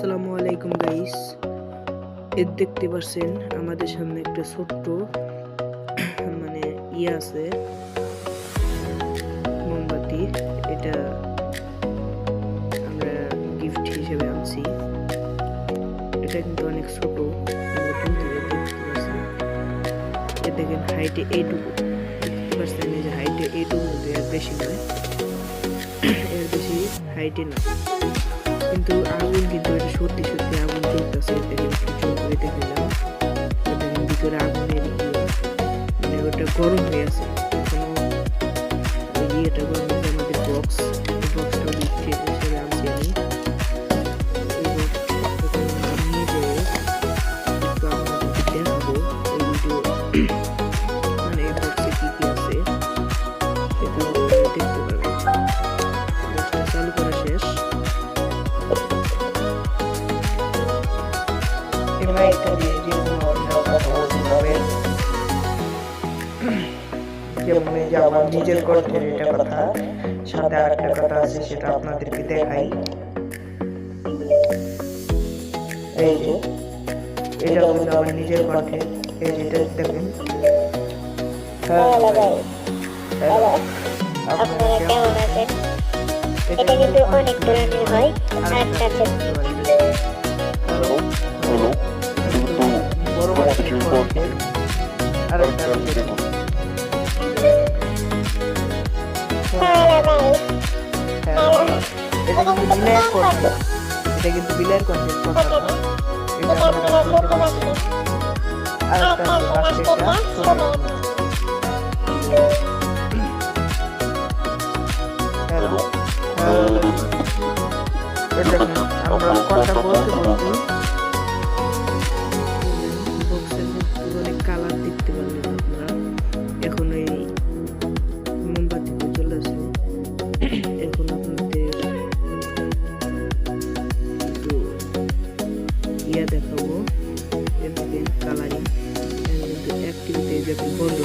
আসসালামু আলাইকুম গাইস। এর দেখতে পাচ্ছেন আমাদের সামনে একটা ছোট্ট মানে আছে মোমবাতি। এটা আমরা গিফট হিসেবে আনছি। এটা কিন্তু অনেক ছোট, দেখেন হাইটে এইটুকু, দেখতে পাচ্ছেন এই যে হাইটে এইটুকু, এর বেশি নয়, এর বেশি হাইটে না। কিন্তু আগুন কিন্তু এটা সত্যি সত্যি আগুন চলতেছে। এটা একটু জোর করে দেখলাম, এটা ভিতরে আগুনের মানে ওটা গরম হয়ে আছে। এখনো ওই ইয়েটা গরম হয়েছে। আমাদের বক্স, এই বক্সটা দিচ্ছে হিসেবে আনছি আমি। এই বক্সটা নিয়ে যেয়ে একটু আপনাদেরকে দেখাবো এই ভিডিও, মানে এই বক্সে কি কি আছে সেটা দেখতে পাবেন। বক্সটা চালু করা শেষ। যেমন এই যে আমার নিজের কণ্ঠের এটা কথা, সাথে আরেকটা কথা আছে সেটা আপনাদেরকে দেখাই। এই যে এটা হলো আমার নিজের কণ্ঠে, এই যে এটা দেখেন। আপনারা কেমন আছেন? এটা কিন্তু অনেক ধরনের হয়। আরেকটা বড় আরেকটা এটা কিন্তু বিলাইয়ের কন্টেন্ট কথা না, এটা আপনারা শুনতে পাচ্ছেন। আরেকটা আমরা কথা বলতে বলতে বক্সের মধ্যে অনেক কালার দেখতে পারলেন আপনারা। এখন এই মোমবাতিতে চলে আসে। এখন আপনাদের একটু দেখাবো, এদিকে কালারিং কিন্তু অ্যাক্টিভিটি যখন বন্ধ